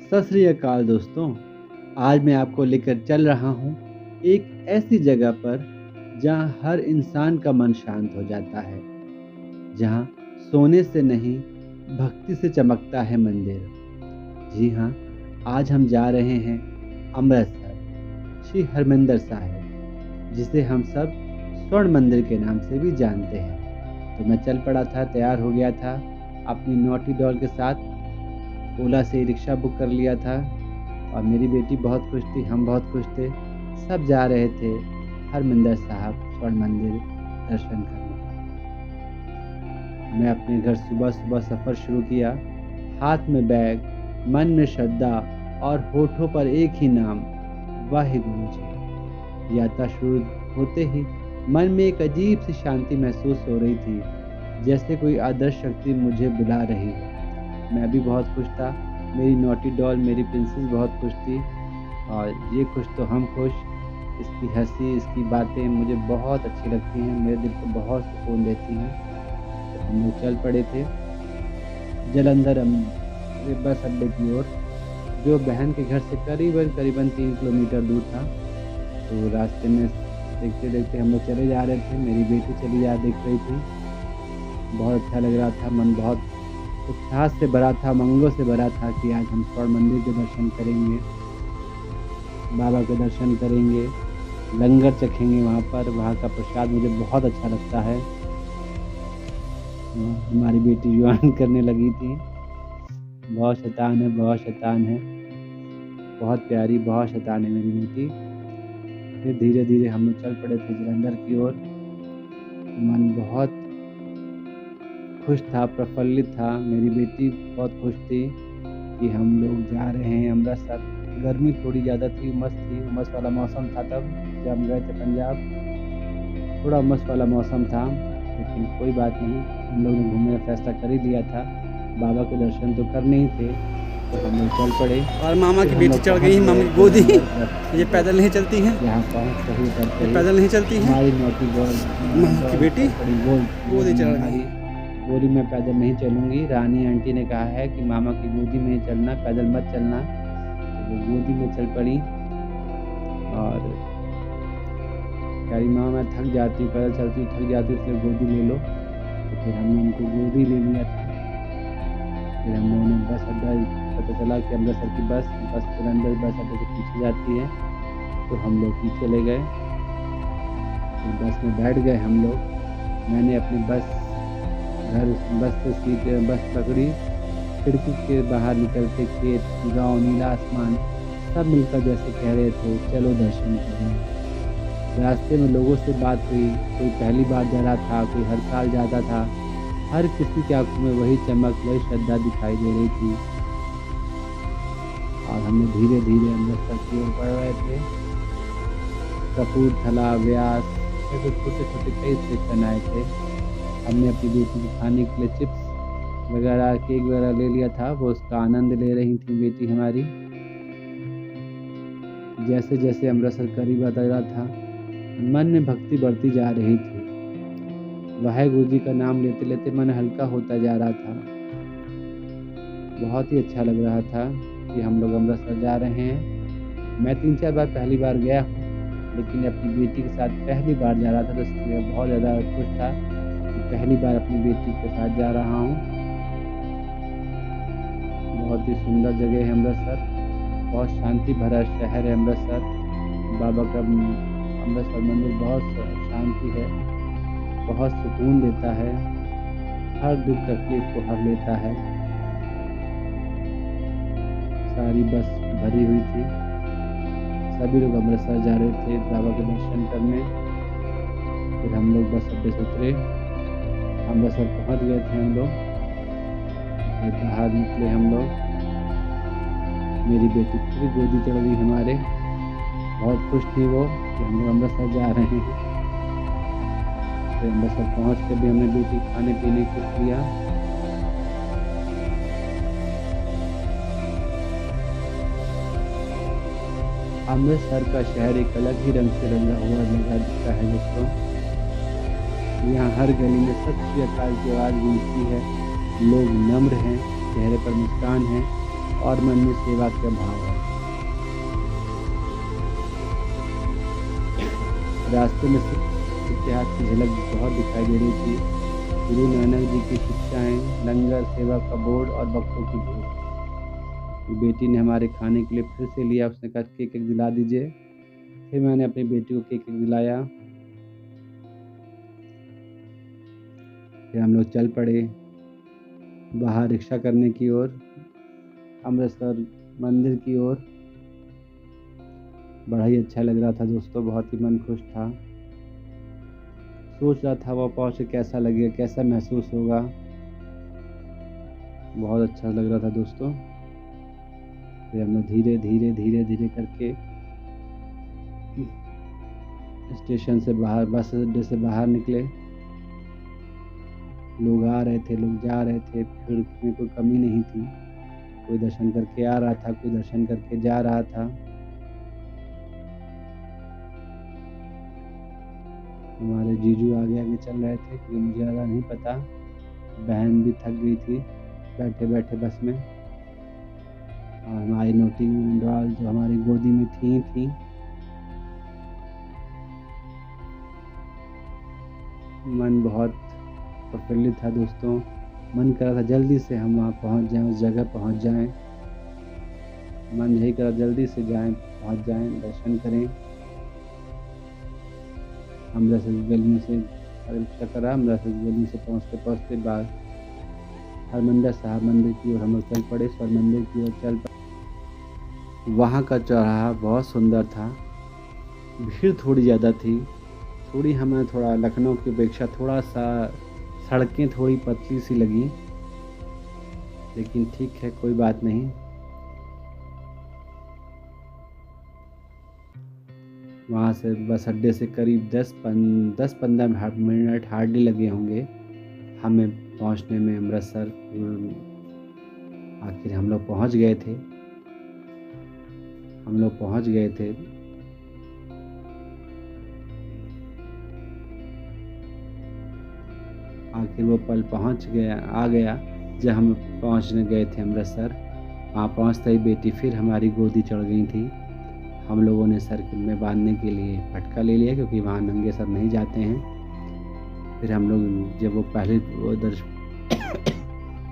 सत श्री अकाल दोस्तों। आज मैं आपको लेकर चल रहा हूँ एक ऐसी जगह पर जहाँ हर इंसान का मन शांत हो जाता है, जहाँ सोने से नहीं भक्ति से चमकता है मंदिर। जी हाँ, आज हम जा रहे हैं अमृतसर, श्री हरमिंदर साहिब, जिसे हम सब स्वर्ण मंदिर के नाम से भी जानते हैं। तो मैं चल पड़ा था, तैयार हो गया था अपनी नॉटी डॉल के साथ। ओला से रिक्शा बुक कर लिया था और मेरी बेटी बहुत खुश थी, हम बहुत खुश थे। सब जा रहे थे हरमिंदर साहब स्वर्ण मंदिर दर्शन करने। मैं अपने घर सुबह सुबह सफ़र शुरू किया, हाथ में बैग, मन में श्रद्धा और होठों पर एक ही नाम, वाहिगुरु जी। यात्रा शुरू होते ही मन में एक अजीब सी शांति महसूस हो रही थी, जैसे कोई अदृश्य शक्ति मुझे बुला रही है। मैं भी बहुत खुश था, मेरी नॉटी डॉल, मेरी प्रिंसेस बहुत खुश थी और ये खुश तो हम खुश। इसकी हंसी, इसकी बातें मुझे बहुत अच्छी लगती हैं, मेरे दिल को बहुत सुकून देती हैं। तो हम लोग चल पड़े थे जालंधर बस अड्डे की ओर, जो बहन के घर से करीबन 3 किलोमीटर दूर था। तो रास्ते में देखते देखते हम लोग चले जा रहे थे, मेरी बेटी चली जा देख रही थी। बहुत अच्छा लग रहा था, मन बहुत उत्साह से भरा था, उमंगों से भरा था कि आज हम स्वर्ण मंदिर के दर्शन करेंगे, बाबा के दर्शन करेंगे, लंगर चखेंगे वहाँ पर। वहाँ का प्रसाद मुझे बहुत अच्छा लगता है। हमारी बेटी जुआन करने लगी थी, बहुत शैतान है, बहुत शैतान है, बहुत प्यारी, बहुत शैतान है मेरी बेटी। फिर धीरे धीरे हम लोग चल पड़े थे जालंधर की ओर। मन बहुत खुश था, प्रफुल्लित था, मेरी बेटी बहुत खुश थी कि हम लोग जा रहे हैं अमृतसर। गर्मी थोड़ी ज़्यादा थी, उमस थी, उमस वाला मौसम था तब जब हम गए थे पंजाब। थोड़ा उमस वाला मौसम था, लेकिन कोई बात नहीं, हम लोग ने घूमने का फैसला कर ही लिया था। बाबा के दर्शन तो करने ही थे, तो हम लोग चल पड़े। और मामा की बेटी चढ़ गई मामा की गोदी। ये पैदल नहीं चलती हैं, यहाँ पहुँच रही ये पैदल नहीं चलती हैं। हमारी नौटी मामा की बेटी गोदी चढ़ गई। बोली मैं पैदल नहीं चलूँगी। रानी आंटी ने कहा है कि मामा की गोदी में ही चलना, पैदल मत चलना। तो वो गोदी में चल पड़ी और कह रही मामा मैं थक जाती हूँ, पैदल चलती हूँ, थक जाती हूँ, इसलिए गोदी ले लो। तो फिर हमने उनको गोदी ले लिया था। फिर हम लोगों ने बस अड्डा, पता चला कि अमृतसर की बस जालंधर बस अड्डे से पीछे जाती है, तो हम लोग पीछे ले गए। फिर बस में बैठ गए हम लोग। मैंने अपनी बस से सीट बस पकड़ी। खिड़की के बाहर निकलते खेत, गांव, नीला आसमान, सब मिलकर जैसे कह रहे थे चलो दर्शन करें। रास्ते में लोगों से बात हुई, कोई पहली बार जा रहा था, कोई हर साल जाता था। हर किसी की आंखों में वही चमक, वही श्रद्धा दिखाई दे रही थी। और हमने धीरे धीरे अमृतसर की ओर बढ़ रहे थे। कपूरथला, व्यास, ऐसे छोटे छोटे कई स्टेशन आए थे। हमने अपनी बेटी को खाने के लिए चिप्स वगैरह, केक वगैरह ले लिया था, वो उसका आनंद ले रही थी बेटी हमारी। जैसे जैसे अमृतसर करीब आता जा रहा था, मन में भक्ति बढ़ती जा रही थी। वाहिगुरु जी का नाम लेते लेते मन हल्का होता जा रहा था। बहुत ही अच्छा लग रहा था कि हम लोग अमृतसर जा रहे हैं। मैं 3-4 बार पहली बार गया हूँ, लेकिन अपनी बेटी के साथ पहली बार जा रहा था, तो इसलिए बहुत ज़्यादा खुश था कि पहली बार अपनी बेटी के साथ जा रहा हूँ। बहुत ही सुंदर जगह है अमृतसर, बहुत शांति भरा शहर है अमृतसर। बाबा का अमृतसर मंदिर बहुत शांति है, बहुत सुकून देता है, हर दुख तकलीफ को हर लेता है। सारी बस भरी हुई थी, सभी लोग अमृतसर जा रहे थे बाबा के दर्शन करने। फिर हम लोग बस अड्डे से उतरे, अमृतसर पहुंच गए थे हम लोग। फिर बाहर निकले हम लोग, मेरी बेटी फिर गोदी चढ़ गई हमारे। बहुत खुश थी वो कि हम लोग अमृतसर जा रहे हैं। फिर अमृतसर पहुँच कर भी हमने बेटी खाने पीने कुछ लिया। अमृतसर का शहर एक अलग ही रंग से रंगा हुआ जगह दिखता है दोस्तों। यहाँ हर गली में सत श्री अकाल की आवाज़ गूंजती है। लोग नम्र हैं, चेहरे पर मुस्कान है और मन में सेवा का भाव है। रास्ते में इतिहास की झलक बहुत दिखाई दे रही थी। गुरु नानक जी की शिक्षाएं, लंगर, सेवा का बोर्ड और भक्तों की भीड़। बेटी ने हमारे खाने के लिए फिर से लिया। उसने कहा केक एक दिला दीजिए। फिर मैंने अपनी बेटी को केक एक दिलाया। फिर हम लोग चल पड़े बाहर रिक्शा करने की ओर, अमृतसर मंदिर की ओर। बड़ा ही अच्छा लग रहा था दोस्तों, बहुत ही मन खुश था। सोच रहा था वहाँ पहुँच के कैसा लगेगा, कैसा महसूस होगा। बहुत अच्छा लग रहा था दोस्तों। फिर हम लोग धीरे धीरे धीरे धीरे करके स्टेशन से बाहर, बस अड्डे से बाहर निकले। लोग आ रहे थे, लोग जा रहे थे, भीड़ में कोई कमी नहीं थी। कोई दर्शन करके आ रहा था, कोई दर्शन करके जा रहा था। हमारे जीजू आगे आगे चल रहे थे क्योंकि मुझे ज़्यादा नहीं पता। बहन भी थक गई थी बैठे बैठे बस में। और हमारी नोटिंग डॉल जो हमारी गोदी में थी। मन बहुत प्रफुल्लित था दोस्तों। मन कर रहा था जल्दी से हम वहाँ पहुँच जाएं, उस जगह पहुँच जाएं। मन यही कर रहा जल्दी से जाएं, पहुँच जाएं, दर्शन करें। अमृतसर गली से रिक्शा करा, अमृतसर गली से पहुँचते बाद हरमंदिर साहब मंदिर की ओर हम लोग चल पड़े। स्वर मंदिर की ओर चल पड़े। वहाँ का चौराहा बहुत सुंदर था। भीड़ थोड़ी ज़्यादा थी। हमें थोड़ा लखनऊ की अपेक्षा थोड़ा सा सड़कें थोड़ी पतली सी लगी, लेकिन ठीक है, कोई बात नहीं। वहाँ से बस अड्डे से करीब 10-15 मिनट हार्डली लगे होंगे हमें पहुँचने में अमृतसर। आखिर हम लोग पहुँच गए थे। आखिर वो पल आ गया जब हम पहुँचने गए थे अमृतसर। वहाँ पहुँचते ही बेटी फिर हमारी गोदी चढ़ गई थी। हम लोगों ने सर में बांधने के लिए फटका ले लिया क्योंकि वहाँ नंगे सर नहीं जाते हैं। फिर हम लोग जब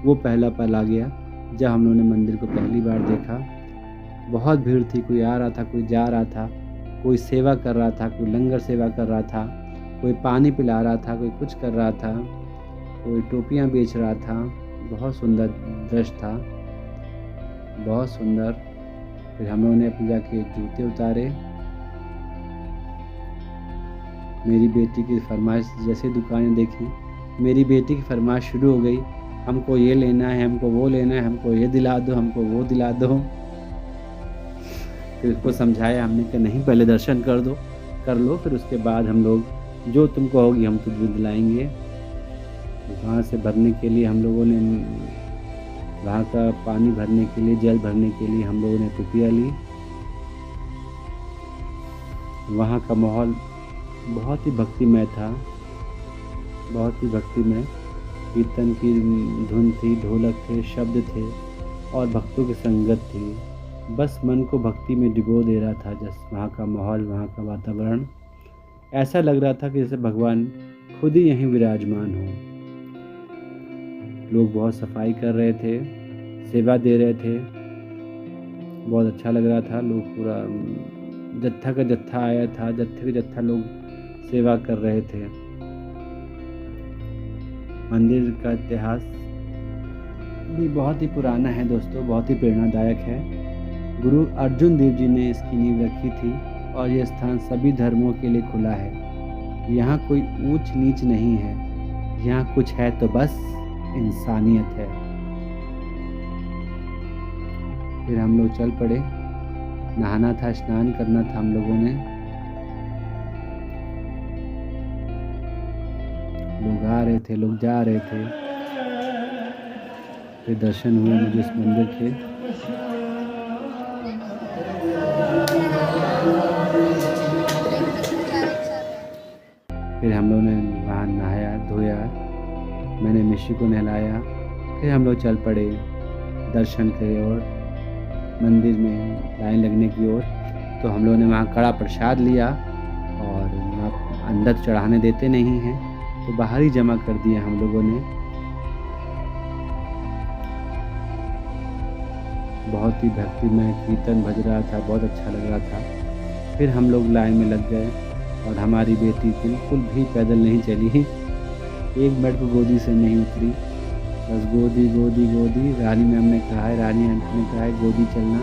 वो पहला पल आ गया जब हम लोगों ने मंदिर को पहली बार देखा। बहुत भीड़ थी, कोई आ रहा था, कोई जा रहा था, कोई सेवा कर रहा था, कोई लंगर सेवा कर रहा था, कोई पानी पिला रहा था, कोई कुछ कर रहा था, कोई टोपियाँ बेच रहा था। बहुत सुंदर दृश्य था, बहुत सुंदर। फिर हम लोगों ने अपने जाके जूते उतारे। मेरी बेटी की फरमाइश, जैसे दुकानें देखी मेरी बेटी की फरमाइश शुरू हो गई। हमको ये लेना है, हमको वो लेना है, हमको ये दिला दो, हमको वो दिला दो। फिर उसको समझाया हमने कि नहीं, पहले दर्शन कर लो, फिर उसके बाद हम लोग जो तुम कहोगी हम तुझे दिलाएंगे। वहाँ से भरने के लिए हम लोगों ने, वहाँ का पानी भरने के लिए, जल भरने के लिए हम लोगों ने टोपियाँ ली। वहाँ का माहौल बहुत ही भक्तिमय था, बहुत ही भक्तिमय। कीर्तन की धुन थी, ढोलक थे, शब्द थे और भक्तों की संगत थी। बस मन को भक्ति में डुबो दे रहा था। जैसे वहाँ का माहौल, वहाँ का वातावरण ऐसा लग रहा था कि जैसे भगवान खुद ही यहीं विराजमान हो। लोग बहुत सफाई कर रहे थे, सेवा दे रहे थे, बहुत अच्छा लग रहा था। लोग पूरा जत्था का जत्था आया था, जत्थे का जत्था लोग सेवा कर रहे थे। मंदिर का इतिहास भी बहुत ही पुराना है दोस्तों, बहुत ही प्रेरणादायक है। गुरु अर्जुन देव जी ने इसकी नींव रखी थी और यह स्थान सभी धर्मों के लिए खुला है। यहाँ कोई ऊंच नीच नहीं है, यहाँ कुछ है तो बस इंसानियत है। फिर हम लोग चल पड़े। नहाना था, स्नान करना था हम लोगों ने। लोग आ रहे थे, लोग जा रहे थे। फिर दर्शन हुए मुझे इस मंदिर के। फिर हम लोगों ने वहाँ नहाया धोया, मैंने मिशी को नहलाया। फिर हम लोग चल पड़े दर्शन के और मंदिर में लाइन लगने की ओर। तो हम लोगों ने वहाँ कड़ा प्रसाद लिया और वहाँ अंदर चढ़ाने देते नहीं हैं, तो बाहर ही जमा कर दिया हम लोगों ने। बहुत ही भक्तिमय कीर्तन बज रहा था, बहुत अच्छा लग रहा था। फिर हम लोग लाइन में लग गए और हमारी बेटी बिल्कुल भी पैदल नहीं चली, 1 मिनट को गोदी से नहीं उतरी, बस गोदी गोदी गोदी। रानी मैम ने कहा है, रानी आंटी ने कहा है गोदी चलना,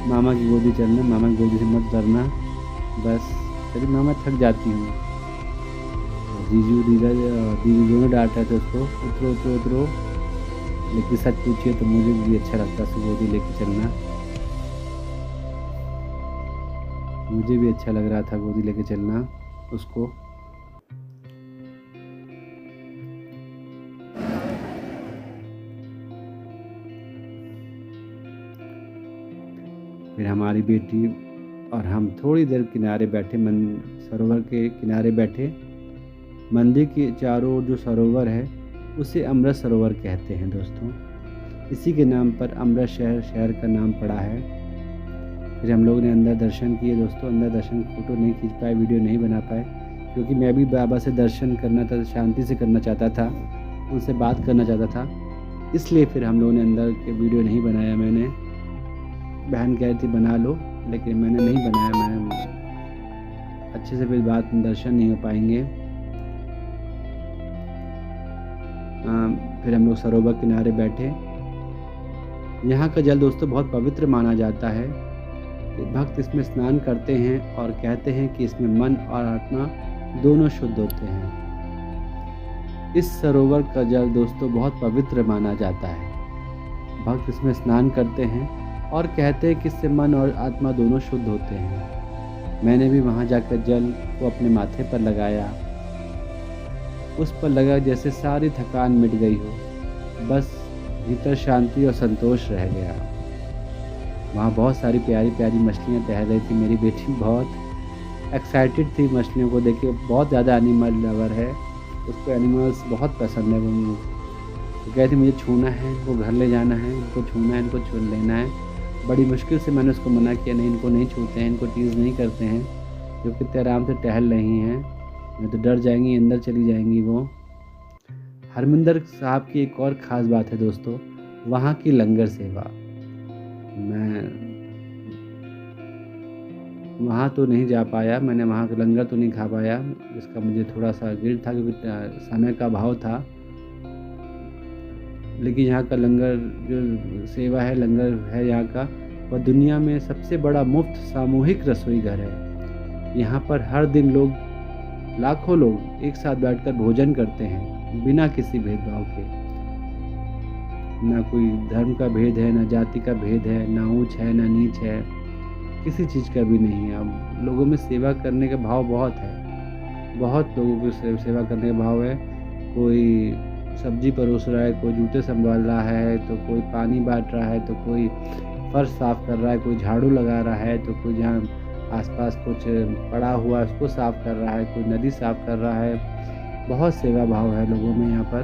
मामा की गोदी चलना, मामा की गोदी से मत डरना, बस चलिए मामा थक जाती हूँ। जीजू दीदी दोनों डांट रहे थे उसको, उतरो उतरो उतरो। लेकिन सच पूछिए तो मुझे भी अच्छा लगता है गोदी लेके चलना, मुझे भी अच्छा लग रहा था गोदी लेके चलना उसको। फिर हमारी बेटी और हम थोड़ी देर किनारे बैठे, सरोवर के किनारे बैठे। मंदिर के चारों ओर जो सरोवर है उसे अमृत सरोवर कहते हैं दोस्तों। इसी के नाम पर अमृत शहर का नाम पड़ा है। फिर हम लोग ने अंदर दर्शन किए दोस्तों। अंदर दर्शन फ़ोटो नहीं खींच पाए, वीडियो नहीं बना पाए, क्योंकि मैं भी बाबा से दर्शन करना था, शांति से करना चाहता था, उनसे बात करना चाहता था, इसलिए फिर हम लोगों ने अंदर के वीडियो नहीं बनाया। मैंने, बहन कह रही थी बना लो, लेकिन मैंने नहीं बनाया। मैंने अच्छे से फिर बात दर्शन नहीं हो पाएंगे। फिर हम लोग सरोवर किनारे बैठे। यहाँ का जल दोस्तों बहुत पवित्र माना जाता है। भक्त इसमें स्नान करते हैं और कहते हैं कि इसमें मन और आत्मा दोनों शुद्ध होते हैं। इस सरोवर का जल दोस्तों बहुत पवित्र माना जाता है। भक्त इसमें स्नान करते हैं और कहते हैं कि इससे मन और आत्मा दोनों शुद्ध होते हैं। मैंने भी वहाँ जाकर जल को अपने माथे पर लगाया। उस पर लगा जैसे सारी थकान मिट गई हो, बस भीतर शांति और संतोष रह गया। वहाँ बहुत सारी प्यारी प्यारी मछलियाँ तैर रही थी। मेरी बेटी बहुत एक्साइटेड थी मछलियों को देख के, बहुत ज़्यादा एनिमल लवर है, उसको एनिमल्स बहुत पसंद है। वो तो कहती मुझे छूना है, इनको घर ले जाना है, इनको छूना है, इनको छू लेना है। बड़ी मुश्किल से मैंने उसको मना किया, नहीं इनको नहीं छूते हैं, इनको टीज़ नहीं करते हैं, जो कितने आराम से टहल रही हैं, नहीं तो डर जाएंगी, अंदर चली जाएंगी वो। हरमिंदर साहब की एक और ख़ास बात है दोस्तों, वहाँ की लंगर सेवा। मैं वहाँ तो नहीं जा पाया, मैंने वहाँ का लंगर तो नहीं खा पाया, जिसका मुझे थोड़ा सा गिल्ट था, क्योंकि समय का अभाव था। लेकिन यहाँ का लंगर जो सेवा है, लंगर है यहाँ का, वह दुनिया में सबसे बड़ा मुफ्त सामूहिक रसोई घर है। यहाँ पर हर दिन लोग, लाखों लोग एक साथ बैठकर भोजन करते हैं, बिना किसी भेदभाव के। ना कोई धर्म का भेद है, ना जाति का भेद है, ना ऊंच है, ना नीच है, किसी चीज़ का भी नहीं है। अब लोगों में सेवा करने का भाव बहुत है, बहुत लोगों को सेवा करने का भाव है। कोई सब्जी परोस रहा है, कोई जूते संभाल रहा है, तो कोई पानी बांट रहा है, तो कोई फर्श साफ़ कर रहा है, कोई झाड़ू लगा रहा है, तो कोई जहाँ आसपास कुछ पड़ा हुआ है उसको साफ़ कर रहा है, कोई नदी साफ़ कर रहा है। बहुत सेवा भाव है लोगों में यहाँ पर।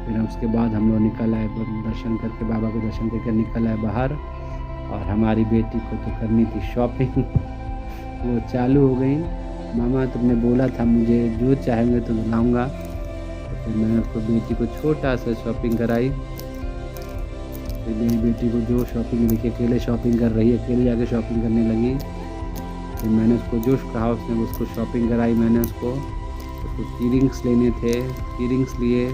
फिर उसके बाद हम लोग निकल आए, दर्शन करके, बाबा के दर्शन करके निकल आए बाहर। और हमारी बेटी को तो करनी थी शॉपिंग वो चालू हो गई। मामा तुमने बोला था मुझे जो चाहेंगे तो दिलाऊंगा। तो फिर मैंने उसको, बेटी को छोटा सा शॉपिंग कराई। फिर मेरी बेटी को जो शॉपिंग देखी, अकेले शॉपिंग कर रही है, अकेले जाके शॉपिंग करने लगी। फिर मैंने उसको जो कहा उसने उसको शॉपिंग कराई। मैंने उसको ईयरिंग्स लेने थे, ईयरिंग्स लिए।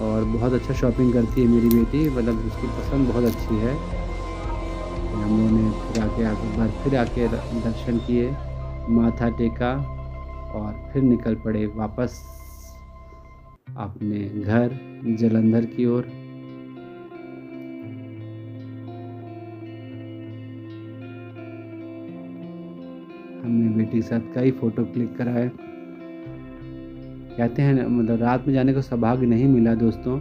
और बहुत अच्छा शॉपिंग करती है मेरी बेटी, मतलब उसकी पसंद बहुत अच्छी है। हम लोगों ने फिर आके दर्शन किए, माथा टेका और फिर निकल पड़े वापस अपने घर जलंधर की ओर। हमने बेटी के साथ कई फ़ोटो क्लिक कराए। कहते हैं मतलब रात में जाने को सौभाग्य नहीं मिला दोस्तों।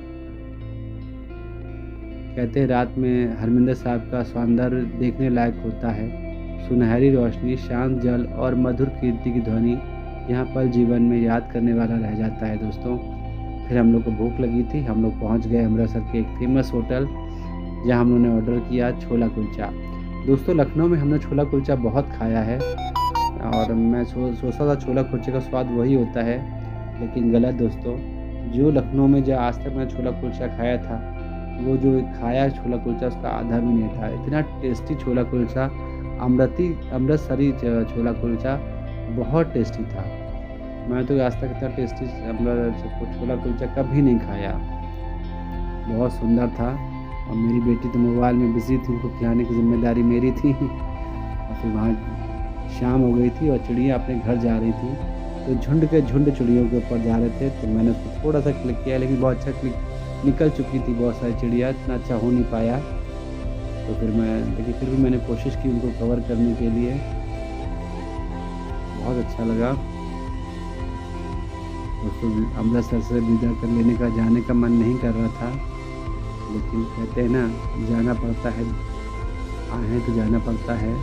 कहते हैं रात में हरमिंदर साहब का सौंदर्य देखने लायक होता है। सुनहरी रोशनी, शांत जल और मधुर कीर्ति की ध्वनि यहाँ पल जीवन में याद करने वाला रह जाता है दोस्तों। फिर हम लोग को भूख लगी थी, हम लोग पहुंच गए अमृतसर के एक फेमस होटल जहां हम लोगों ने ऑर्डर किया छोला कुलचा। दोस्तों लखनऊ में हमने छोला कुलचा बहुत खाया है और मैं सोचता था छोला कुलचे का स्वाद वही होता है, लेकिन गलत दोस्तों। जो लखनऊ में जो आज तक मैंने छोला कुलचा खाया था, वो जो खाया छोला कुलचा उसका आधा भी नहीं था। इतना टेस्टी छोला कुलचा, अमृतसरी छोला कुलचा बहुत टेस्टी था। मैं तो आज तक इतना टेस्टी छोला कुलचा कभी नहीं खाया। बहुत सुंदर था और मेरी बेटी तो मोबाइल में बिजी थी, उनको खिलाने की जिम्मेदारी मेरी थी। और फिर वहाँ शाम हो गई थी और चिड़िया अपने घर जा रही थी, तो झुंड के झुंड चिड़ियों के ऊपर जा रहे थे। तो मैंने उसको थोड़ा सा क्लिक किया, लेकिन बहुत अच्छा क्लिक निकल चुकी थी बहुत सारी चिड़िया, इतना अच्छा हो नहीं पाया। तो फिर भी मैंने कोशिश की उनको कवर करने के लिए। बहुत अच्छा लगा दोस्तों। अमृतसर से विदा कर लेने का जाने का मन नहीं कर रहा था, लेकिन कहते हैं ना जाना पड़ता है, आए तो जाना पड़ता है।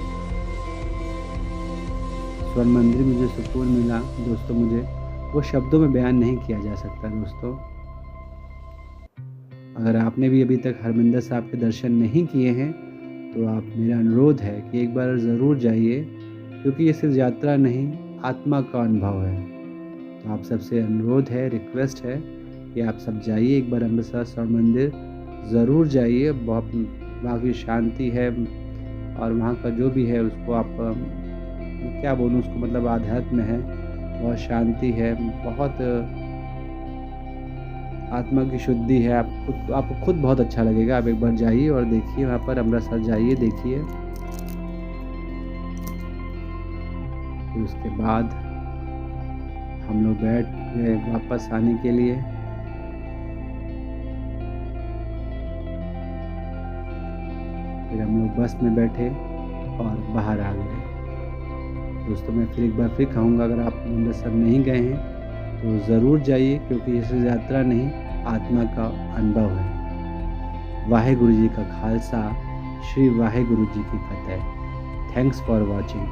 स्वर्ण मंदिर में जो सुकून मिला दोस्तों मुझे, वो शब्दों में बयान नहीं किया जा सकता दोस्तों। अगर आपने भी अभी तक हरमिंदर साहब के दर्शन नहीं किए हैं तो आप, मेरा अनुरोध है कि एक बार ज़रूर जाइए, क्योंकि ये सिर्फ यात्रा नहीं आत्मा का अनुभव है। तो आप सबसे अनुरोध है, रिक्वेस्ट है कि आप सब जाइए एक बार अमृतसर स्वर्ण मंदिर ज़रूर जाइए। बहुत वहाँ की शांति है और वहाँ का जो भी है उसको आप क्या बोलूँ उसको, मतलब आध्यात्म है, बहुत शांति है, बहुत आत्मा की शुद्धि है। आपको खुद बहुत अच्छा लगेगा। आप एक बार जाइए और देखिए, वहाँ पर अमृतसर जाइए, देखिए। फिर उसके बाद हम लोग बैठ गए वापस आने के लिए। फिर हम लोग बस में बैठे और बाहर आ गए। दोस्तों मैं फिर एक बार कहूँगा, अगर आप अमृतसर नहीं गए हैं तो ज़रूर जाइए, क्योंकि ये सिर्फ यात्रा नहीं आत्मा का अनुभव है। वाहेगुरु जी का खालसा, श्री वाहेगुरु जी की फतेह। Thanks for watching.